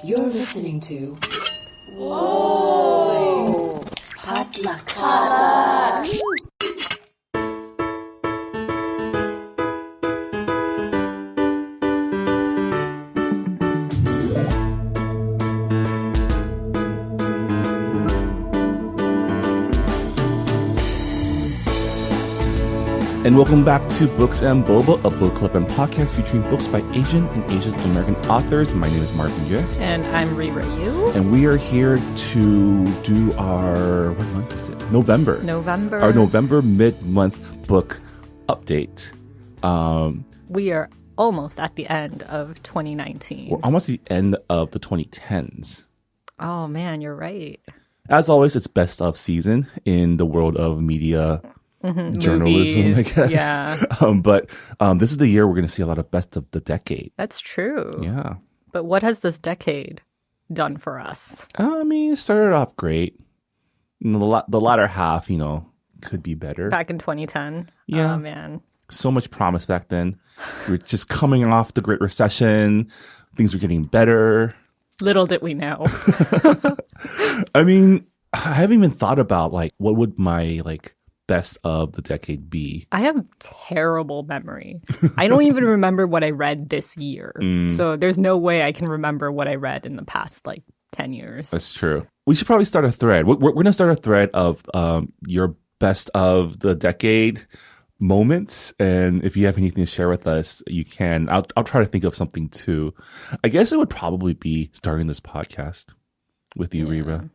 You're listening to Whoa! Potluck. And welcome back to Books and Boba, a book club and podcast featuring books by Asian and Asian American authors. My name is Marvin Yue. And I'm Rira Yu. And we are here to do our, what month is it? November. Our November mid-month book update. We are almost at the end of 2019. We're almost at the end of the 2010s. Oh, man, you're right. As always, it's best of season in the world of media journalism, Movies, I guess. Yeah. But this is the year we're going to see a lot of best of the decade. That's true. Yeah. But what has this decade done for us? I mean, it started off great. The latter half, could be better. Back in 2010? Yeah. Oh, man. So much promise back then. We were just coming off the Great Recession. Things were getting better. Little did we know. I mean, I haven't even thought about, what would my, best of the decade be? I have terrible memory. I don't even remember what I read this year. So there's no way I can remember what I read in the past 10 years. That's true. We should probably start a thread. We're going to start a thread of your best of the decade moments. And if you have anything to share with us, you can. I'll try to think of something too. I guess it would probably be starting this podcast with you, Rira.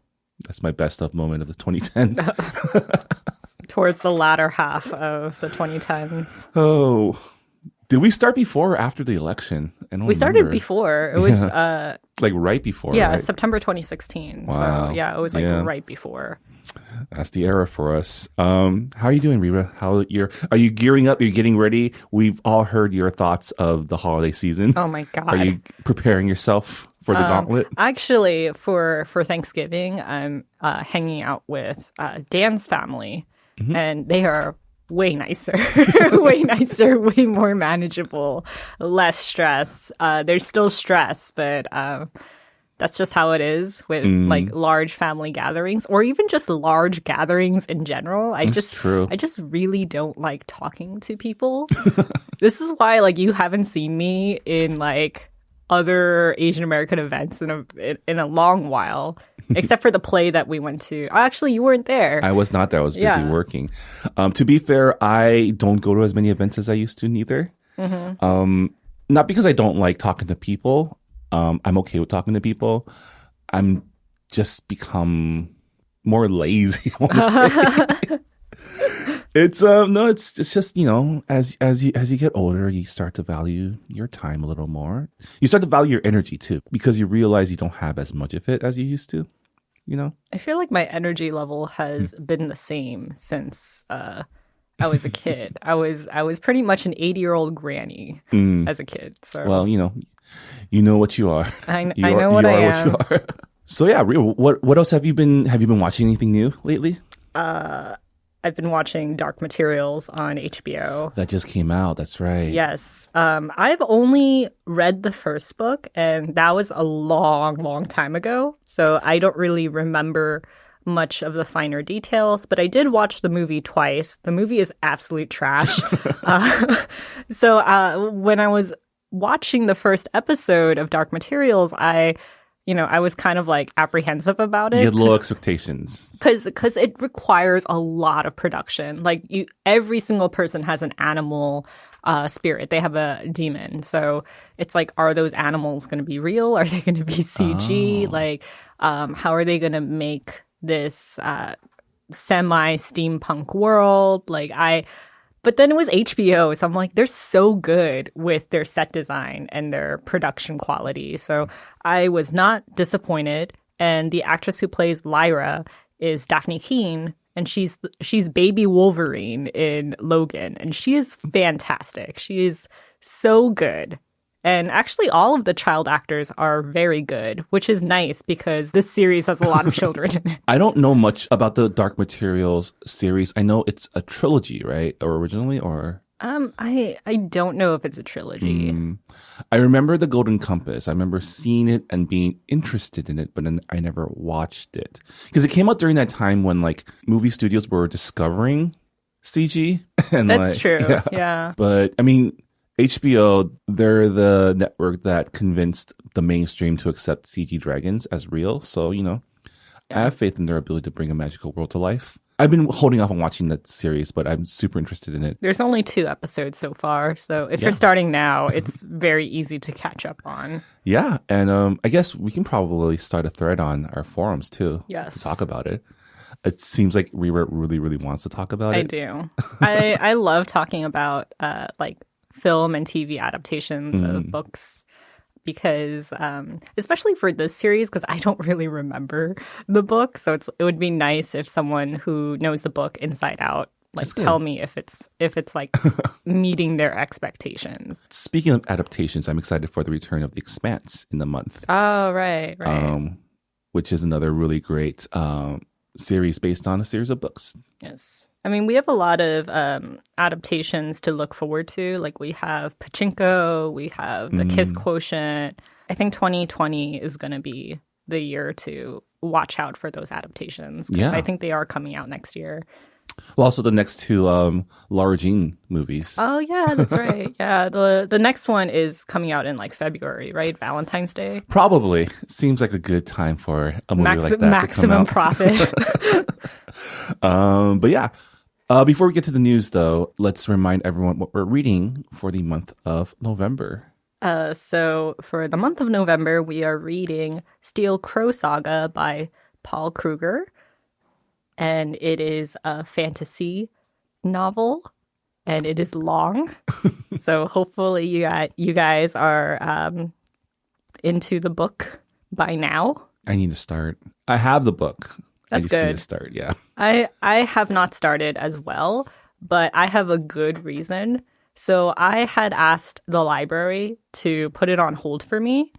That's my best of moment of the 2010. Towards the latter half of the 2010s. Oh, did we start before or after the election? We started before. It was right before. Yeah, right? September 2016. Wow. So yeah, it was right before. That's the era for us. How are you doing, Rira? Are you gearing up? Are you getting ready? We've all heard your thoughts of the holiday season. Oh my God. Are you preparing yourself for the gauntlet? Actually, for Thanksgiving, I'm hanging out with Dan's family. And they are way nicer, way more manageable, less stress. There's still stress, but that's just how it is with large family gatherings or even just large gatherings in general. I just really don't like talking to people. This is why you haven't seen me in other Asian American events in a long while, except for the play that we went to. Actually, you weren't there. I was not there. I was busy working. To be fair, I don't go to as many events as I used to neither. Not because I don't like talking to people. I'm okay with talking to people. I'm just become more lazy, I want to say. It's just as you get older, you start to value your time a little more. You start to value your energy too, because you realize you don't have as much of it as you used to. I feel like my energy level has been the same since I was a kid. I was pretty much an 80-year-old granny as a kid. So well, you know what you are. I know what I am. What you are. So yeah, what else have you been watching anything new lately? I've been watching Dark Materials on HBO. That just came out. That's right. Yes. I've only read the first book, and that was a long, long time ago. So I don't really remember much of the finer details, but I did watch the movie twice. The movie is absolute trash. So when I was watching the first episode of Dark Materials, I was kind of apprehensive about it. You had low expectations. Because it requires a lot of production. Every single person has an animal spirit. They have a demon. So it's are those animals going to be real? Are they going to be CG? Oh. How are they going to make this semi-steampunk world? But then it was HBO, so I'm they're so good with their set design and their production quality. So I was not disappointed. And the actress who plays Lyra is Daphne Keane, and she's baby Wolverine in Logan, and she is fantastic. She is so good. And actually, all of the child actors are very good, which is nice because this series has a lot of children in it. I don't know much about the Dark Materials series. I know it's a trilogy, right? Or originally, or I don't know if it's a trilogy. I remember The Golden Compass. I remember seeing it and being interested in it, but then I never watched it because it came out during that time when like movie studios were discovering CG. And That's like, true. yeah. Yeah. But I mean, HBO, they're the network that convinced the mainstream to accept CG dragons as real. So, I have faith in their ability to bring a magical world to life. I've been holding off on watching that series, but I'm super interested in it. There's only 2 episodes so far, so if you're starting now, it's very easy to catch up on. Yeah, and I guess we can probably start a thread on our forums too. Yes. To talk about it. It seems like Rira really, really wants to talk about it. I do. I love talking about like film and TV adaptations of books because especially for this series, because I don't really remember the book. So it would be nice if someone who knows the book inside out like tell me if it's like meeting their expectations. Speaking of adaptations, I'm excited for the return of The Expanse in the month. Oh, right. Which is another really great series based on a series of books. Yes. I mean, we have a lot of adaptations to look forward to. Like we have Pachinko, we have The Kiss Quotient. I think 2020 is going to be the year to watch out for those adaptations. Because I think they are coming out next year. Well, also the next 2 Laura Jean movies. Oh, yeah, that's right. Yeah, the next one is coming out in like February, right? Valentine's Day. Probably. Seems like a good time for a movie like that maximum to come out. profit. But yeah. Before we get to the news, though, let's remind everyone what we're reading for the month of November. So for the month of November, we are reading Steel Crow Saga by Paul Kruger. And it is a fantasy novel, and it is long. So hopefully you guys are into the book by now. I need to start. I have the book. That's I just good. need to start, yeah. I have not started as well, but I have a good reason. So I had asked the library to put it on hold for me.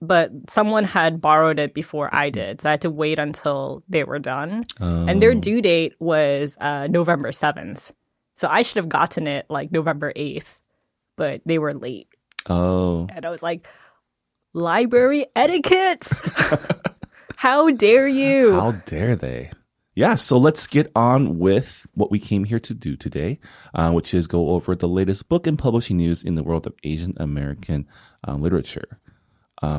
But someone had borrowed it before I did. So I had to wait until they were done. And their due date was November 7th. So I should have gotten it like November 8th, but they were late. Oh. And I was like, library etiquette! How dare you? How dare they? Yeah, so let's get on with what we came here to do today, which is go over the latest book and publishing news in the world of Asian American literature.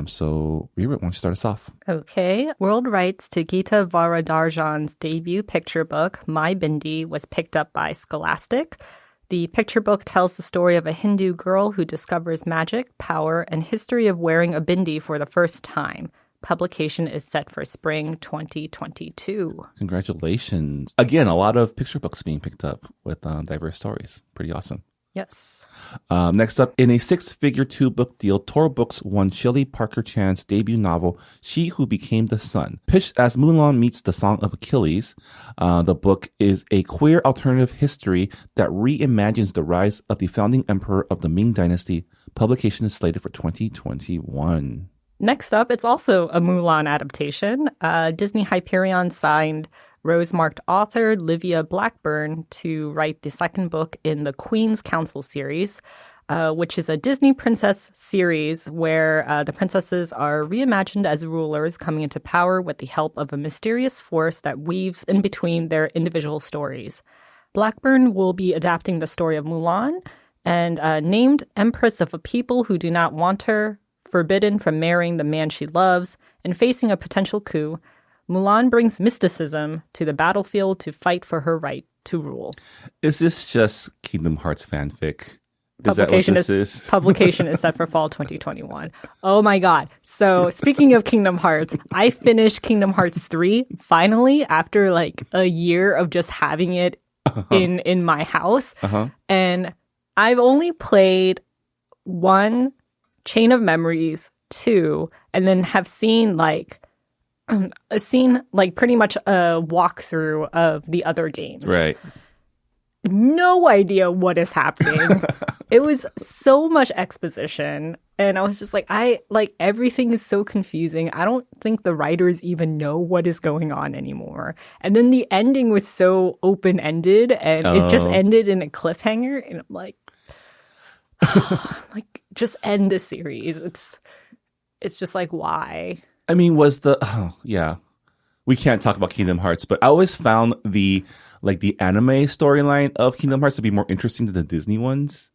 So, Rira, why don't you start us off? Okay. World rights to Gita Varadarjan's debut picture book, My Bindi, was picked up by Scholastic. The picture book tells the story of a Hindu girl who discovers magic, power, and history of wearing a bindi for the first time. Publication is set for spring 2022. Congratulations. Again, a lot of picture books being picked up with diverse stories. Pretty awesome. Yes. Next up, in a 6-figure 2-book deal, Tor Books won Shelley Parker Chan's debut novel, She Who Became the Sun. Pitched as Mulan meets the Song of Achilles, the book is a queer alternative history that reimagines the rise of the founding emperor of the Ming Dynasty. Publication is slated for 2021. Next up, it's also a Mulan adaptation. Disney Hyperion signed Rose-marked author Livia Blackburn to write the second book in the Queen's Council series, which is a Disney princess series where the princesses are reimagined as rulers coming into power with the help of a mysterious force that weaves in between their individual stories. Blackburn will be adapting the story of Mulan and named Empress of a people who do not want her, forbidden from marrying the man she loves, and facing a potential coup. Mulan brings mysticism to the battlefield to fight for her right to rule. Is this just Kingdom Hearts fanfic? Is that what this is? Publication is set for fall 2021. Oh my God. So speaking of Kingdom Hearts, I finished Kingdom Hearts 3 finally after like a year of just having it in my house. And I've only played 1, Chain of Memories, 2, and then have seen like pretty much a walkthrough of the other games. Right. No idea what is happening. It was so much exposition. And I was just like, everything is so confusing. I don't think the writers even know what is going on anymore. And then the ending was so open-ended and it just ended in a cliffhanger. And I'm like, just end the series. It's just like, why? I mean, yeah. We can't talk about Kingdom Hearts, but I always found the anime storyline of Kingdom Hearts to be more interesting than the Disney ones.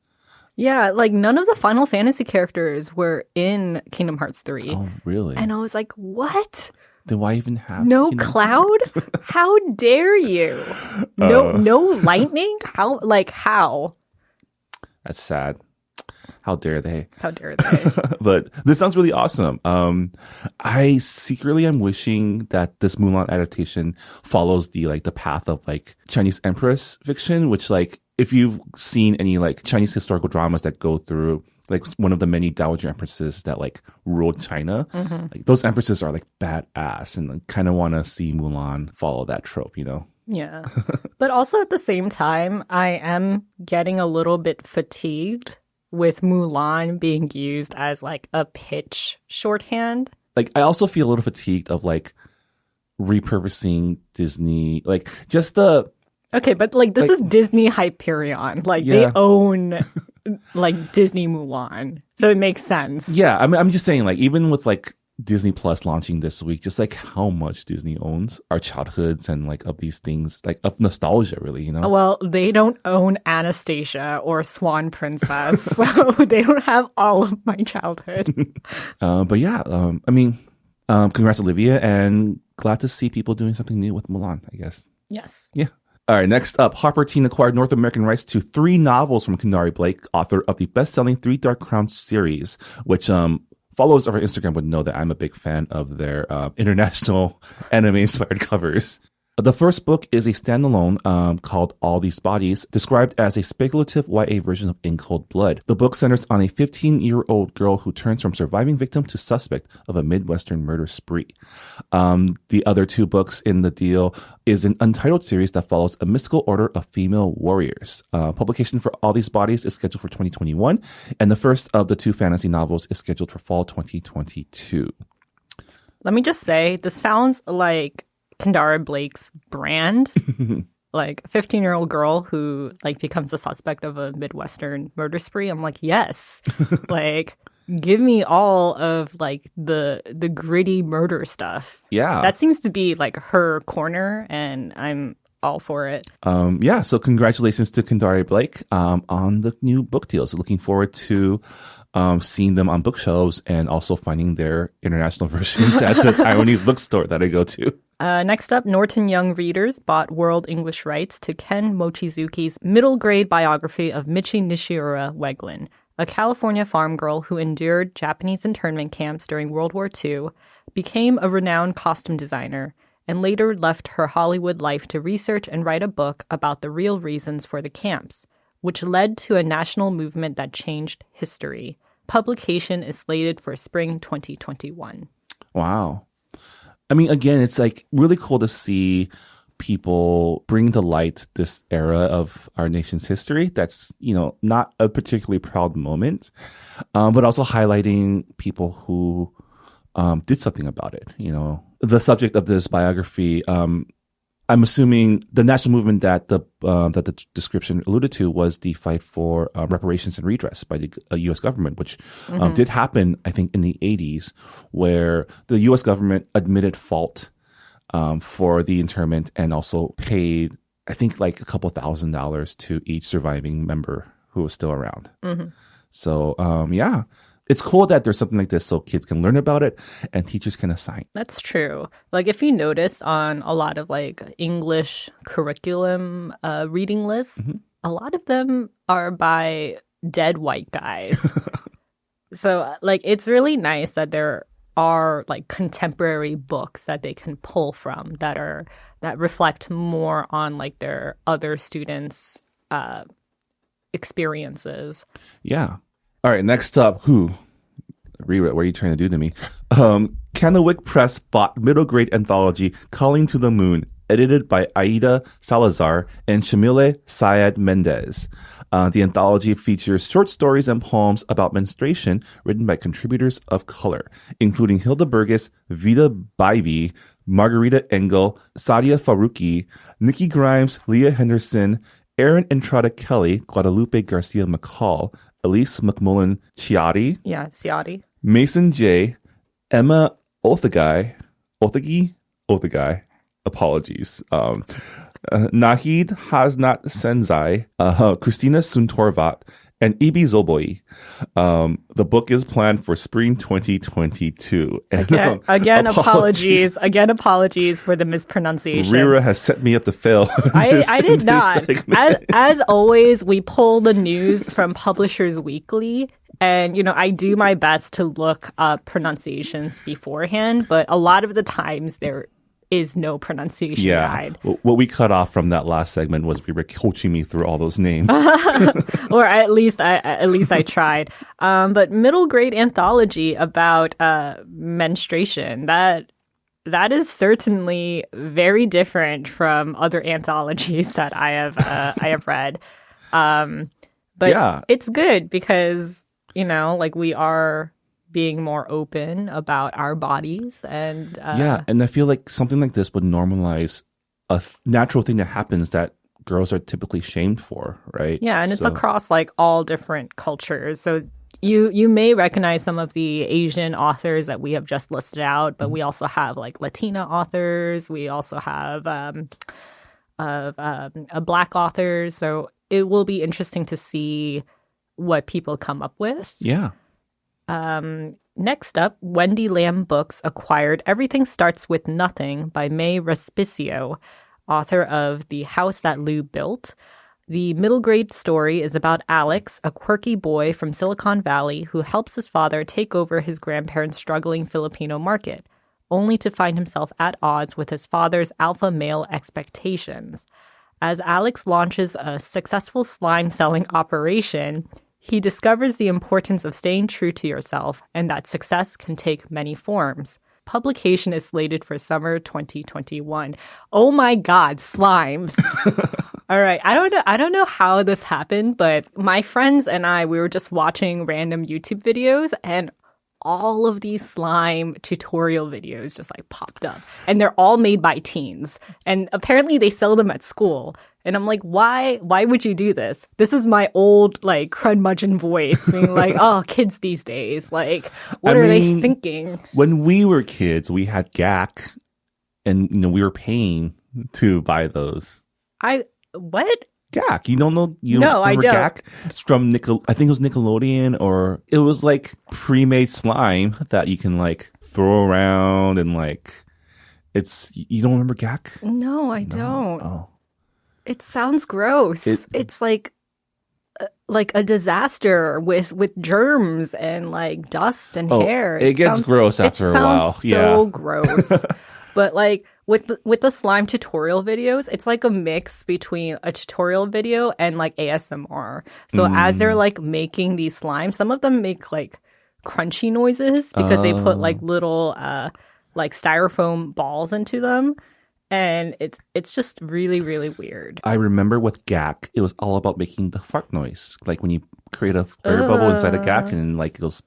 Yeah, like none of the Final Fantasy characters were in Kingdom Hearts 3. Oh, really? And I was like, what? Then why even have no Kingdom Cloud? How dare you? No lightning? How? That's sad. How dare they? How dare they? But this sounds really awesome. I secretly am wishing that this Mulan adaptation follows the path of Chinese empress fiction, which if you've seen any Chinese historical dramas that go through one of the many dowager empresses that ruled China, those empresses are badass, and I kind of want to see Mulan follow that trope, you know? Yeah. But also at the same time, I am getting a little bit fatigued with Mulan being used as a pitch shorthand. I also feel a little fatigued of repurposing Disney, just the... Okay, but this is Disney Hyperion. They own Disney Mulan. So it makes sense. Yeah, I'm just saying even with Disney Plus launching this week, just how much Disney owns our childhoods and of these things, of nostalgia, really, you know? Well, they don't own Anastasia or Swan Princess, so they don't have all of my childhood. But yeah, congrats, Olivia, and glad to see people doing something new with Mulan, I guess. Yes. Yeah. All right, next up, Harper Teen acquired North American rights to 3 novels from Kendari Blake, author of the best-selling 3 Dark Crowns series, which followers of our Instagram would know that I'm a big fan of their international anime-inspired covers. The first book is a standalone called All These Bodies, described as a speculative YA version of In Cold Blood. The book centers on a 15-year-old girl who turns from surviving victim to suspect of a Midwestern murder spree. The other 2 books in the deal is an untitled series that follows a mystical order of female warriors. Publication for All These Bodies is scheduled for 2021, and the first of the 2 fantasy novels is scheduled for fall 2022. Let me just say, this sounds like Kendara Blake's brand. A 15-year-old girl who becomes a suspect of a Midwestern murder spree. I'm like, yes. Give me all of the gritty murder stuff. Yeah. That seems to be her corner, and I'm all for it. Yeah, so congratulations to Kendari Blake on the new book deal. So looking forward to seeing them on bookshelves and also finding their international versions at the Taiwanese bookstore that I go to. Next up, Norton Young readers bought world English rights to Ken Mochizuki's middle grade biography of Michi Nishiura Weglin, a California farm girl who endured Japanese internment camps during World War II, became a renowned costume designer, and later left her Hollywood life to research and write a book about the real reasons for the camps, which led to a national movement that changed history. Publication is slated for spring 2021. Wow. Again, it's really cool to see people bring to light this era of our nation's history. That's, not a particularly proud moment, but also highlighting people who did something about it. The subject of this biography, I'm assuming the national movement that the description alluded to was the fight for reparations and redress by the U.S. government, which did happen, I think, in the 80s, where the U.S. government admitted fault for the internment and also paid, I think, a couple $1,000s to each surviving member who was still around. Mm-hmm. So, yeah. It's cool that there's something like this so kids can learn about it and teachers can assign. That's true. If you notice on a lot of English curriculum reading lists, a lot of them are by dead white guys. So it's really nice that there are contemporary books that they can pull from that reflect more on their other students' experiences. Yeah. All right, next up, Rewrite, what are you trying to do to me? Kennewick Press bought middle grade anthology Calling to the Moon, edited by Aida Salazar and Shamile Syed Mendez. The anthology features short stories and poems about menstruation written by contributors of color, including Hilda Burgess, Vida Bybee, Margarita Engel, Sadia Faruqi, Nikki Grimes, Leah Henderson, Erin Entrada Kelly, Guadalupe Garcia McCall, Elise McMullen Ciatti, Ciatti, Mason J, Emma Othagi, apologies. Nahid Hasnat Senzai, Christina Suntorvat, and Ibi Zoboi. The book is planned for spring 2022. And, again, apologies. Again, apologies for the mispronunciation. Rira has set me up to fail. I did not. As always, we pull the news from Publishers Weekly. And, I do my best to look up pronunciations beforehand, but a lot of the times there is no pronunciation guide. What we cut off from that last segment was we were coaching me through all those names. Or at least I tried. But middle grade anthology about menstruation, that is certainly very different from other anthologies that I have read. But it's good because, we are being more open about our bodies and and I feel like something like this would normalize a natural thing that happens that girls are typically shamed for, right? Yeah, and it's across all different cultures. So you may recognize some of the Asian authors that we have just listed out, but we also have Latina authors. We also have Black authors. So it will be interesting to see what people come up with. Yeah. Next up, Wendy Lam Books acquired Everything Starts With Nothing by May Respicio, author of The House That Lou Built. The middle grade story is about Alex, a quirky boy from Silicon Valley who helps his father take over his grandparents' struggling Filipino market, only to find himself at odds with his father's alpha male expectations. As Alex launches a successful slime selling operation, he discovers the importance of staying true to yourself and that success can take many forms. Publication is slated for summer 2021. Oh my God, slimes. All right. I don't know how this happened, but my friends and I, we were just watching random YouTube videos and all of these slime tutorial videos just popped up. And they're all made by teens. And apparently they sell them at school. And I'm like, why would you do this? This is my old, curmudgeon voice being oh, kids these days. What are they thinking? When we were kids, we had GAC and, we were paying to buy those. What? GAC. You don't know? No, I don't. GAC? It's from I think it was Nickelodeon, or it was pre-made slime that you can throw around and it's, you don't remember GAC? No, I don't. Oh. It sounds gross. It's like a disaster with germs and dust and hair. It gets gross after a while. So gross. But with the slime tutorial videos, it's a mix between a tutorial video and ASMR. So as they're making these slimes, some of them make crunchy noises because they put little styrofoam balls into them. And it's just really, really weird. I remember with GAC, it was all about making the fart noise. When you create a air bubble inside a GAC and it goes,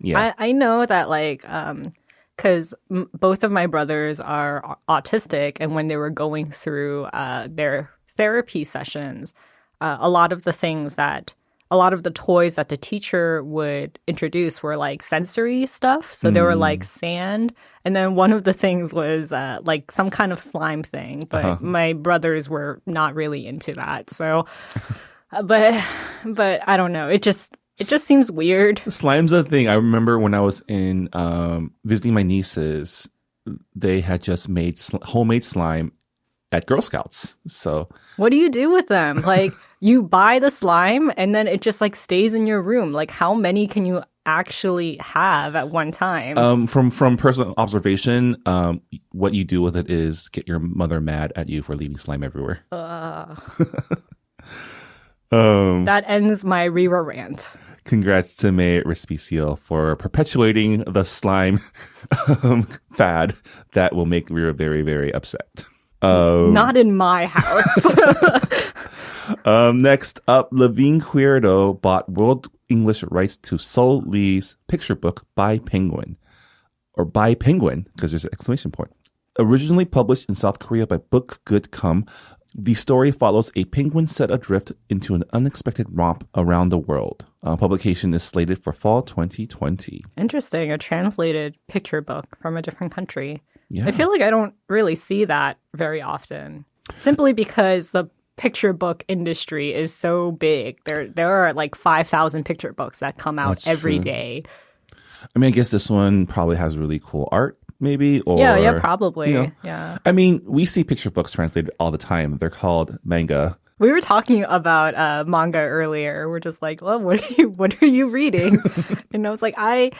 yeah. I know that because both of my brothers are autistic, and when they were going through their therapy sessions, a lot of the toys that the teacher would introduce were sensory stuff. So they were sand. And then one of the things was some kind of slime thing. But my brothers were not really into that. So, but I don't know. It just seems weird. Slime's a thing. I remember when I was in visiting my nieces, they had just made homemade slime at Girl Scouts. So what do you do with them? You buy the slime and then it just stays in your room. How many can you actually have at one time? From personal observation, what you do with it is get your mother mad at you for leaving slime everywhere. That ends my Rira rant. Congrats to May Respicio for perpetuating the slime fad that will make Rira very, very upset. Not in my house. Next up, Levine Quierdo bought world English rights to Sol Lee's picture book by Penguin. Or by Penguin, because there's an exclamation point. Originally published in South Korea by Book Good Come, the story follows a penguin set adrift into an unexpected romp around the world. Publication is slated for fall 2020. Interesting. A translated picture book from a different country. Yeah. I feel like I don't really see that very often. Simply because the picture book industry is so big. There are like 5,000 picture books that come out That's every true. day. I mean, I guess this one probably has really cool art, maybe. Or Yeah, probably. you know. Yeah. I mean, we see picture books translated all the time. They're called manga. We were talking about manga earlier. We're just like, well, what are you reading? And I was like, I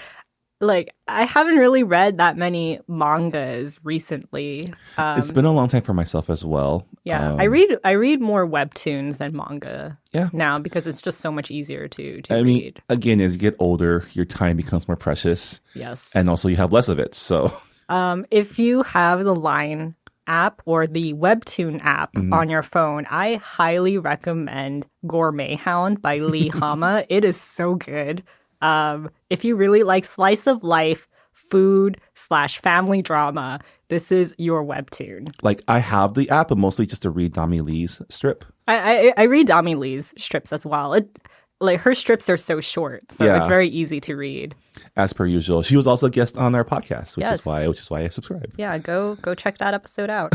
haven't really read that many mangas recently. It's been a long time for myself as well. Yeah, I read more webtoons than manga now because it's just so much easier to I read. mean, again, as you get older, your time becomes more precious. Yes. And also you have less of it. So If you have the Line app or the Webtoon app on your phone, I highly recommend Gourmet Hound by Lee Hama. It is so good. If you really like slice of life, food/family drama, this is your webtoon. like I have the app, but mostly just to read Dami Lee's strip. I read Dami Lee's strips as well. Like her strips are so short, so Yeah. it's very easy to read. As per usual. She was also a guest on our podcast, which Yes. is why I subscribe. Yeah, go check that episode out.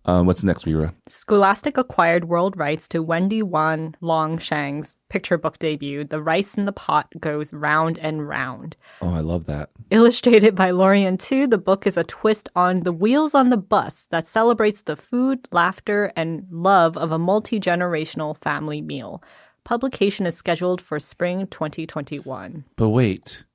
What's next, Vera? Scholastic acquired world rights to Wendy Wan Longshang's picture book debut, The Rice in the Pot Goes Round and Round. Oh, I love that. Illustrated by Lorian Tu, the book is a twist on The Wheels on the Bus that celebrates the food, laughter, and love of a multi-generational family meal. Publication is scheduled for spring 2021. But wait,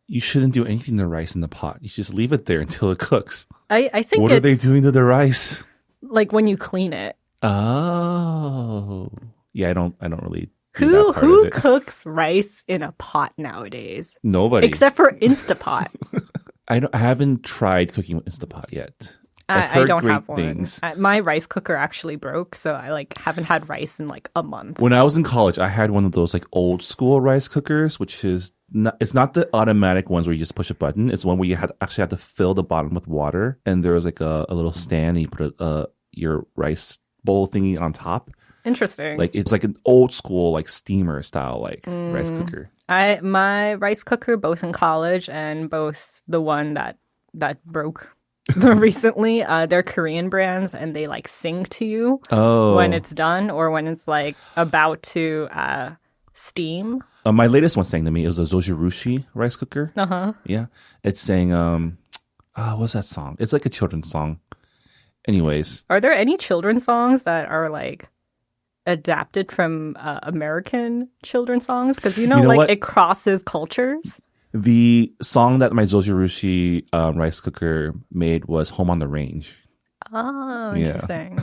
you shouldn't do anything to rice in the pot. You just leave it there until it cooks. I think What it's are they doing to the rice? like when you clean it. Oh, yeah. I don't really. Do that part Who of it. cooks rice in a pot nowadays? Nobody. Except for Instapot. I haven't tried cooking with Instapot yet. I've I heard don't great have one. things. My rice cooker actually broke, so I haven't had rice in like a month. When I was in college, I had one of those like old school rice cookers, which is it's not the automatic ones where you just push a button. It's one where you actually have to fill the bottom with water, and there was like a little stand, and you put your rice bowl thingy on top. Interesting. Like it's like an old school like steamer style like rice cooker. My rice cooker, both in college and both the one that broke recently, they're Korean brands, and they like sing to you when it's done or when it's like about to steam. My latest one sang to me. It was a Zojirushi rice cooker. Yeah, it's saying what's that song? It's like a children's song. Anyways, Are there any children's songs that are like adapted from American children's songs? Because You know like what? it crosses cultures. the song that my Zojirushi rice cooker made was "Home on the Range." Oh, Yeah. interesting.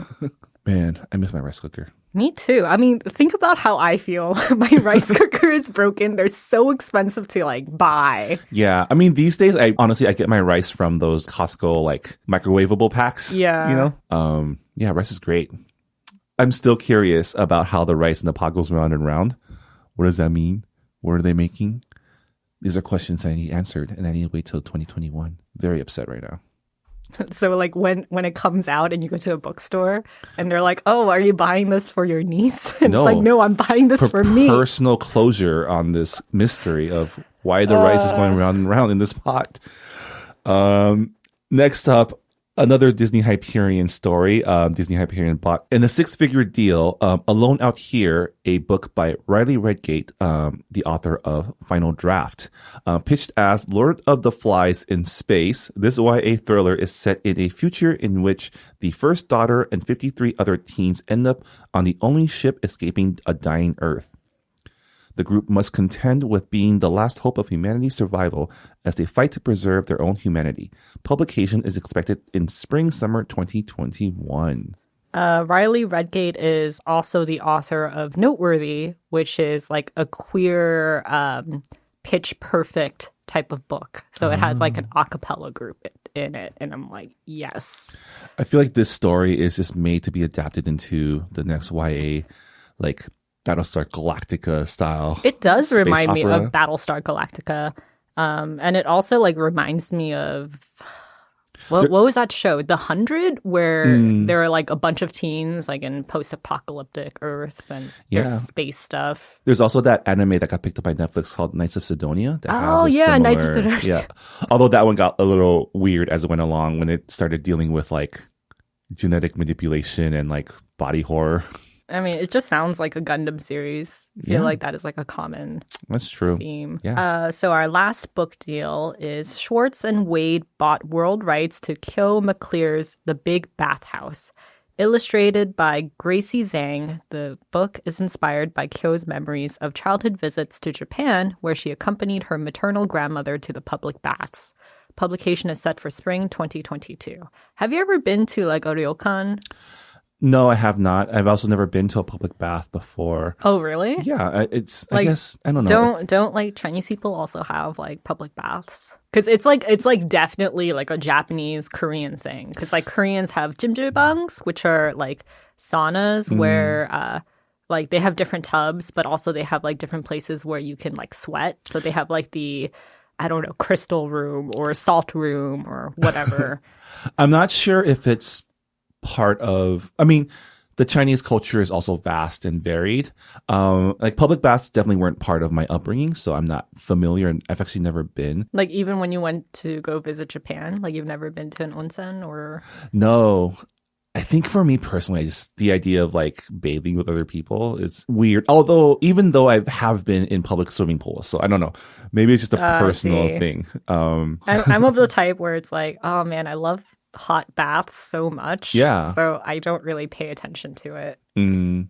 Man, I miss my rice cooker. Me too. I mean, think about how I feel. My rice cooker is broken. They're so expensive to like buy. Yeah, I mean these days, I get my rice from those Costco like microwavable packs. Yeah. you know. Yeah, rice is great. I'm still curious about how the rice in the pot goes round and round. What does that mean? What are they making? These are questions I need answered, and I need to wait till 2021. Very upset right now. So like when it comes out and you go to a bookstore and they're like, "Oh, are you buying this for your niece?" And No. it's like, "No, I'm buying this for me." Personal closure on this mystery of why the rice is going round and round in this pot. Next up, another Disney Hyperion story. Disney Hyperion bought in a six-figure deal, Alone Out Here, a book by Riley Redgate, the author of Final Draft. Pitched as Lord of the Flies in Space, this YA thriller is set in a future in which the first daughter and 53 other teens end up on the only ship escaping a dying Earth. The group must contend with being the last hope of humanity's survival as they fight to preserve their own humanity. Publication is expected in spring-summer 2021. Riley Redgate is also the author of Noteworthy, which is like a queer, pitch perfect type of book. So it has like an a cappella group in it. And I'm like, yes. I feel like this story is just made to be adapted into the next YA, like Battlestar Galactica style. It does space remind me opera. of Battlestar Galactica. And it also like reminds me of what was that show? The 100, where there are like a bunch of teens like in post-apocalyptic Earth and there's space stuff. There's also that anime that got picked up by Netflix called Knights of Sidonia. That Oh, has a yeah, Knights of similar- Sidonia. Yeah. Although that one got a little weird as it went along when it started dealing with like genetic manipulation and like body horror. I mean, it just sounds like a Gundam series. I feel like that is like a common That's true. theme. Yeah. So our last book deal is Schwartz and Wade bought world rights to Kyo McClear's The Big Bathhouse. Illustrated by Gracie Zhang, the book is inspired by Kyo's memories of childhood visits to Japan, where she accompanied her maternal grandmother to the public baths. Publication is set for spring 2022. Have you ever been to like a ryokan? No, I have not. I've also never been to a public bath before. Oh, really? Yeah, it's. I Like, guess I don't know. Don't like Chinese people also have like public baths? Because it's like definitely like a Japanese Korean thing. Because like Koreans have jjimjilbangs, which are like saunas where like they have different tubs, but also they have like different places where you can like sweat. So they have like the, I don't know, crystal room or salt room or whatever. I'm not sure if it's part of. I mean, the Chinese culture is also vast and varied. Like public baths definitely weren't part of my upbringing, so I'm not familiar, and I've actually never been. Like even when you went to go visit Japan, like you've never been to an onsen or. No. I think for me personally, the idea of like bathing with other people is weird. Although, even though I have been in public swimming pools, so I don't know. Maybe it's just a personal see. thing. I'm of the type where it's like, oh man, I love hot baths so much. Yeah. So I don't really pay attention to it. Mm,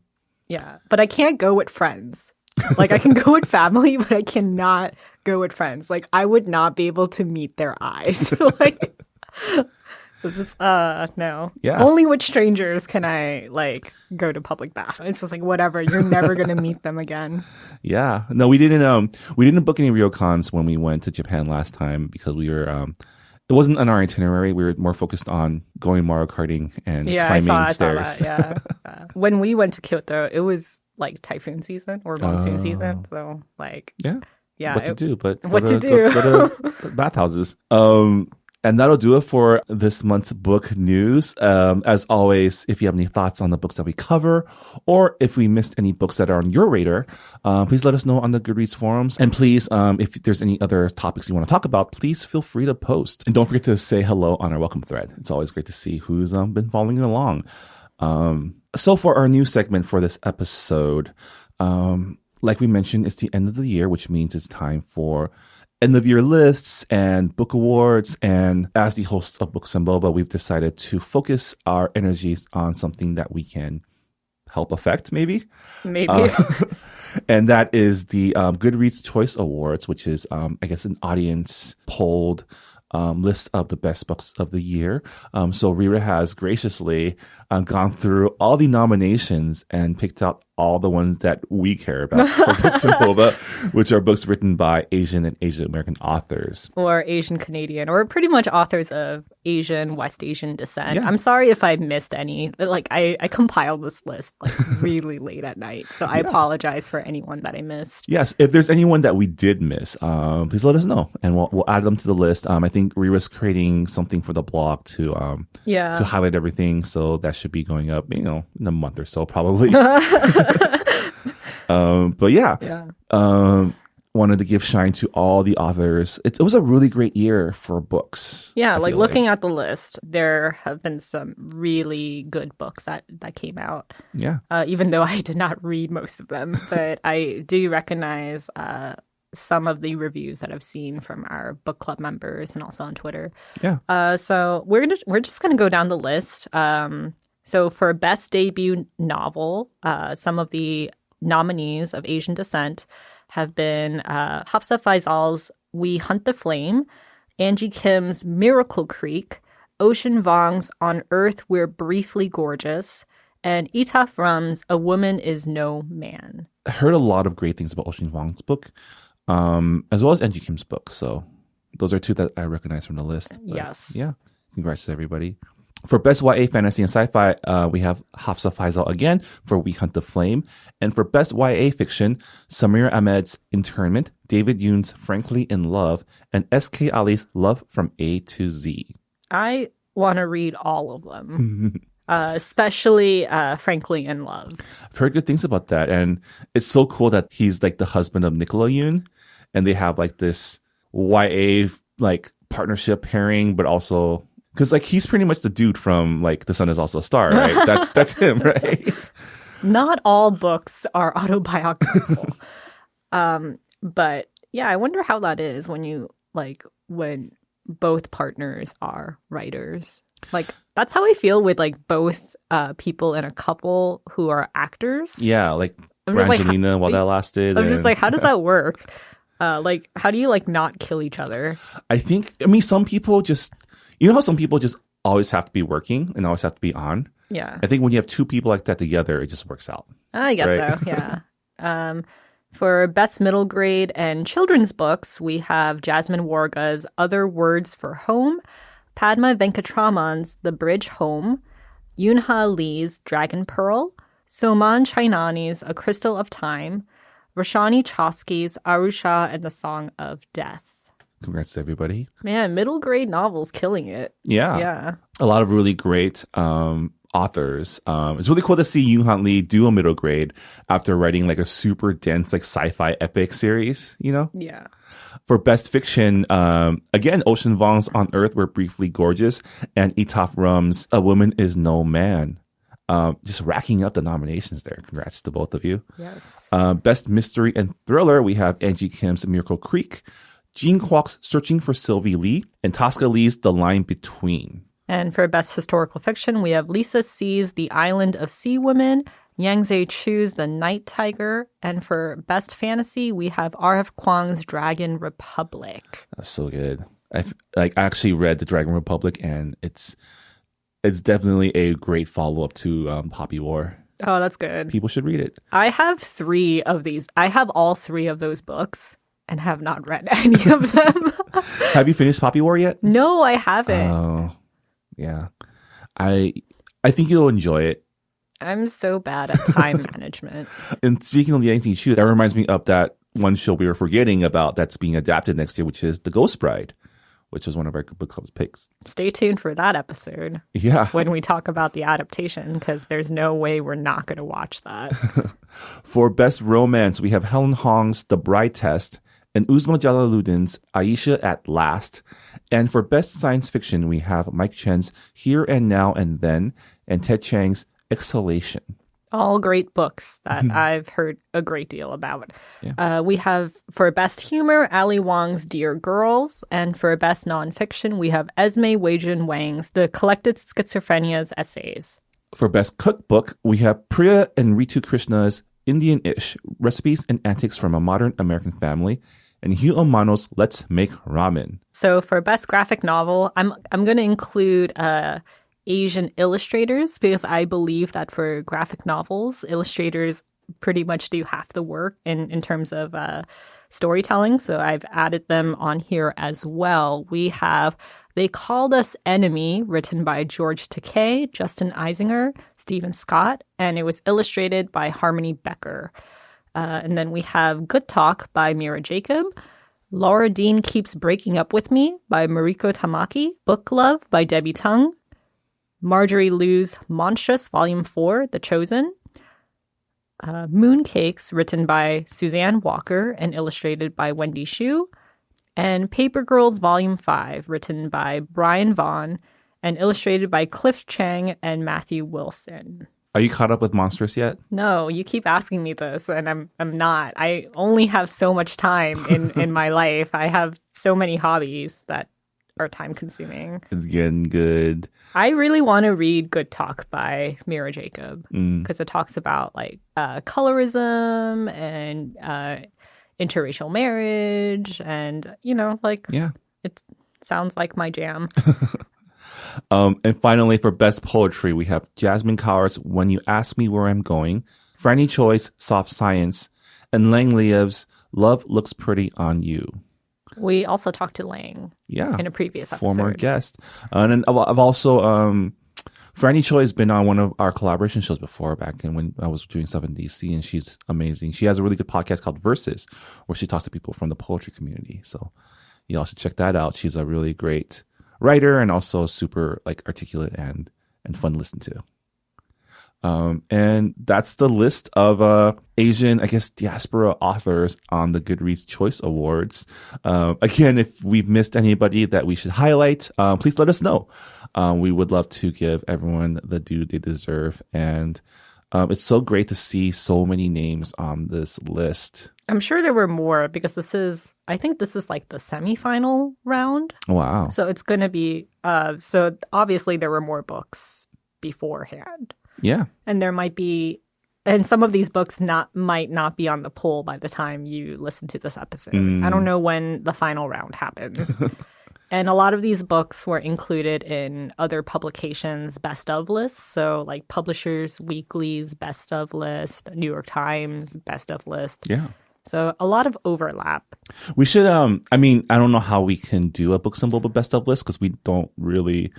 Yeah. But I can't go with friends. Like I can go with family, but I cannot go with friends. Like I would not be able to meet their eyes. Like it's just no. Yeah. Only with strangers can I like go to public bath. It's just like whatever. You're never gonna meet them again. yeah. No, we didn't book any ryokans when we went to Japan last time because we were it wasn't on our itinerary. We were more focused on going Mario Karting and climbing I saw stairs. that. Yeah. When we went to Kyoto, it was like typhoon season or monsoon season. So like, Yeah. yeah, What to do, but what go to do. Go to bathhouses. And that'll do it for this month's book news. As always, if you have any thoughts on the books that we cover, or if we missed any books that are on your radar, please let us know on the Goodreads forums. And please, if there's any other topics you want to talk about, please feel free to post. And don't forget to say hello on our welcome thread. It's always great to see who's been following along. So for our new segment for this episode, like we mentioned, it's the end of the year, which means it's time for end of year lists and book awards. And as the hosts of Books Boba, we've decided to focus our energies on something that we can help affect, maybe. Maybe. And that is the Goodreads Choice Awards, which is, I guess, an audience polled list of the best books of the year. So Rira has graciously gone through all the nominations and picked out all the ones that we care about for Books Boba, which are books written by Asian and Asian American authors. Or Asian Canadian, or pretty much authors of Asian, West Asian descent. Yeah. I'm sorry if I missed any. Like I compiled this list like really late at night, so I apologize for anyone that I missed. Yes, if there's anyone that we did miss, please let us know, and we'll add them to the list. I think Rira's creating something for the blog to highlight everything, so that should be going up, in a month or so, probably. But wanted to give shine to all the authors. It was a really great year for books. Yeah, I like feel looking at the list, there have been some really good books that came out. Yeah. Even though I did not read most of them, but I do recognize some of the reviews that I've seen from our book club members and also on Twitter. Yeah. So we're just gonna go down the list. So for best debut novel, some of the nominees of Asian descent have been Hafsa Faisal's We Hunt the Flame, Angie Kim's Miracle Creek, Ocean Vuong's On Earth We're Briefly Gorgeous, and Itaf Rum's A Woman Is No Man. I heard a lot of great things about Ocean Vuong's book. as well as Angie Kim's books. So those are two that I recognize from the list. But Yes. Yeah. Congrats to everybody. For Best YA Fantasy and Sci-Fi, we have Hafsa Faisal again for We Hunt the Flame. And for Best YA Fiction, Samir Ahmed's Internment, David Yoon's Frankly in Love, and S.K. Ali's Love from A to Z. I want to read all of them, especially Frankly in Love. I've heard good things about that. And it's so cool that he's like the husband of Nicola Yoon. And they have like this YA like partnership pairing, but also... Because like he's pretty much the dude from like The Sun Is Also a Star, right? That's him, right? Not all books are autobiographical. But yeah, I wonder how that is when both partners are writers. Like that's how I feel with like both people in a couple who are actors. Yeah, like I'm just like, Brangelina while that lasted. I'm just like, how does that work? Like, how do you like not kill each other? I mean, some people just, you know how some people just always have to be working and always have to be on? Yeah. I think when you have two people like that together, it just works out. I guess right? so, yeah. For Best Middle Grade and Children's Books, we have Jasmine Warga's Other Words for Home, Padma Venkatraman's The Bridge Home, Yoonha Lee's Dragon Pearl, Soman Chainani's A Crystal of Time, Roshani Chosky's Arusha and the Song of Death. Congrats to everybody. Man, middle grade novels killing it. Yeah. Yeah. A lot of really great authors. It's really cool to see Yoon Han Lee do a middle grade after writing like a super dense like sci-fi epic series, you know? Yeah. For Best Fiction, again, Ocean Vuong's On Earth We're Briefly Gorgeous and Itaf Rum's A Woman Is No Man. Just racking up the nominations there. Congrats to both of you. Yes. Best Mystery and Thriller, we have Angie Kim's Miracle Creek, Jean Kwok's Searching for Sylvie Lee, and Tosca Lee's The Line Between. And for Best Historical Fiction, we have Lisa C's The Island of Sea Women, Yang Zhe Chu's The Night Tiger, and for Best Fantasy, we have R.F. Kuang's Dragon Republic. That's so good. I actually read The Dragon Republic, and it's definitely a great follow-up to Poppy War. Oh, that's good. People should read it. I have 3 of these. I have all 3 of those books and have not read any of them. Have you finished Poppy War yet? No, I haven't. Oh, yeah. I think you'll enjoy it. I'm so bad at time management. And speaking of Yang Xi, that reminds me of that one show we were forgetting about that's being adapted next year, which is The Ghost Bride, which was one of our book club's picks. Stay tuned for that episode. Yeah. When we talk about the adaptation, because there's no way we're not going to watch that. For Best Romance, we have Helen Hong's The Bride Test and Uzma Jalaluddin's Aisha at Last. And for Best Science Fiction, we have Mike Chen's Here and Now and Then and Ted Chiang's Exhalation. All great books that I've heard a great deal about. Yeah. We have, for Best Humor, Ali Wong's Dear Girls. And for Best Nonfiction, we have Esme Weijun Wang's The Collected Schizophrenia's Essays. For Best Cookbook, we have Priya and Ritu Krishna's Indian-ish, Recipes and Antics from a Modern American Family, and Hugh Omano's Let's Make Ramen. So for Best Graphic Novel, I'm going to include Asian illustrators, because I believe that for graphic novels, illustrators pretty much do half the work in terms of storytelling. So I've added them on here as well. We have They Called Us Enemy, written by George Takei, Justin Eisinger, Stephen Scott, and it was illustrated by Harmony Becker. And then we have Good Talk by Mira Jacob, Laura Dean Keeps Breaking Up With Me by Mariko Tamaki, Book Love by Debbie Tung, Marjorie Liu's Monstrous Volume 4, The Chosen, Mooncakes, written by Suzanne Walker and illustrated by Wendy Xu, and Paper Girls Volume 5, written by Brian Vaughn and illustrated by Cliff Chang and Matthew Wilson. Are you caught up with Monstrous yet? No, you keep asking me this, and I'm not. I only have so much time in my life. I have so many hobbies that are time consuming. It's getting good. I really want to read Good Talk by Mira Jacob, because it talks about like colorism and interracial marriage, and it sounds like my jam. And finally, for Best Poetry, we have Jasmine Kaur's When You Ask Me Where I'm Going, Franny Choi's Soft Science, and Lang Liev's Love Looks Pretty on You. We also talked to Lang in a previous episode. Former guest. And then I've also, Franny Choi has been on one of our collaboration shows before, back in when I was doing stuff in DC, and she's amazing. She has a really good podcast called Versus, where she talks to people from the poetry community. So you all should check that out. She's a really great writer and also super like articulate and fun to listen to. And that's the list of Asian, I guess, diaspora authors on the Goodreads Choice Awards. Again, if we've missed anybody that we should highlight, please let us know. We would love to give everyone the due they deserve. And it's so great to see so many names on this list. I'm sure there were more because I think this is like the semifinal round. Wow. So it's going to be, so obviously there were more books beforehand. Yeah. And there might be, and some of these books might not be on the poll by the time you listen to this episode. I don't know when the final round happens. And a lot of these books were included in other publications' best of lists. So like Publishers Weekly's best of list, New York Times best of list. Yeah. So a lot of overlap. We should, I mean, I don't know how we can do a Books Boba best of list because we don't really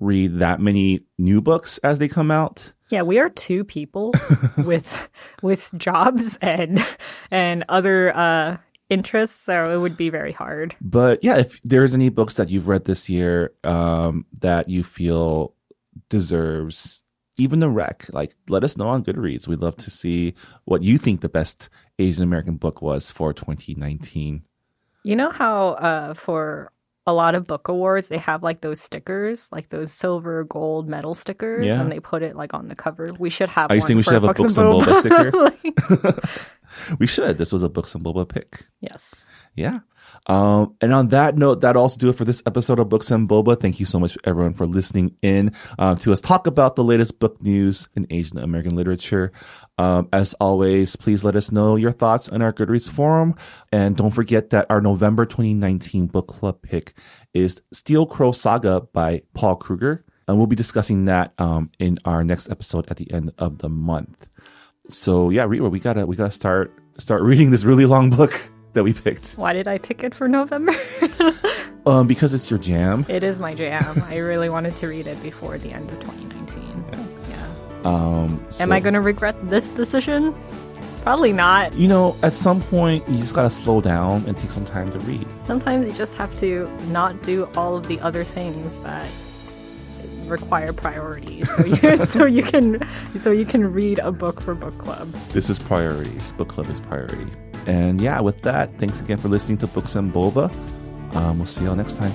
read that many new books as they come out. Yeah, we are two people with jobs and other interests, so it would be very hard. But yeah, if there's any books that you've read this year that you feel deserves even a rec, like let us know on Goodreads. We'd love to see what you think the best Asian American book was for 2019. You know how for a lot of book awards, they have like those stickers, like those silver, gold, medal stickers, and they put it like on the cover. We should have. Are you saying we should have a Books Boba sticker? We should. This was a Books Boba pick. Yes. Yeah. And on that note, that'll also do it for this episode of Books Boba. Thank you so much, everyone, for listening in to us talk about the latest book news in Asian American literature. As always, please let us know your thoughts on our Goodreads forum. And don't forget that our November 2019 book club pick is Steel Crow Saga by Paul Kruger. And we'll be discussing that in our next episode at the end of the month. So yeah, Rita, we gotta start reading this really long book that we picked. Why did I pick it for November? Because it's your jam. It is my jam. I really wanted to read it before the end of 2019. Yeah. Am I going to regret this decision? Probably not. You know, at some point, you just got to slow down and take some time to read. Sometimes you just have to not do all of the other things that require priorities, so you can read a book for book club. This is priorities. Book club is priority. And yeah, with that, thanks again for listening to Books Boba. We'll see you all next time.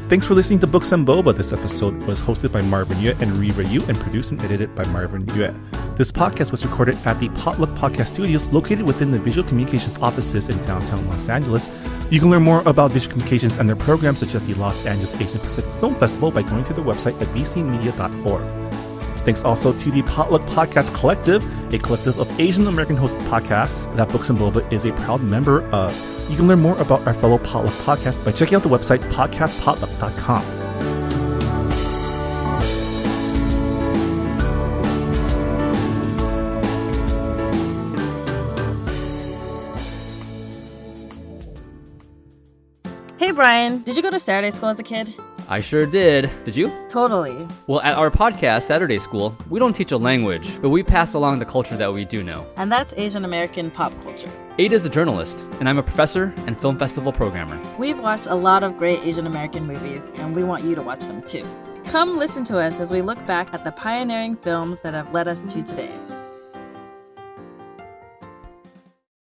Thanks for listening to Books Boba. This episode was hosted by Marvin Yue and Rira Yu and produced and edited by Marvin Yue. This podcast was recorded at the Potluck Podcast Studios located within the Visual Communications offices in downtown Los Angeles. You can learn more about visual communications and their programs such as the Los Angeles Asian Pacific Film Festival by going to their website at vcmedia.org. Thanks also to the Potluck Podcast Collective, a collective of Asian American hosted podcasts that Books Boba is a proud member of. You can learn more about our fellow Potluck podcasts by checking out the website podcastpotluck.com. Hey Brian, did you go to Saturday school as a kid? I sure did. Did you? Totally. Well, at our podcast, Saturday School, we don't teach a language, but we pass along the culture that we do know. And that's Asian American pop culture. Ada's a journalist, and I'm a professor and film festival programmer. We've watched a lot of great Asian American movies, and we want you to watch them too. Come listen to us as we look back at the pioneering films that have led us to today.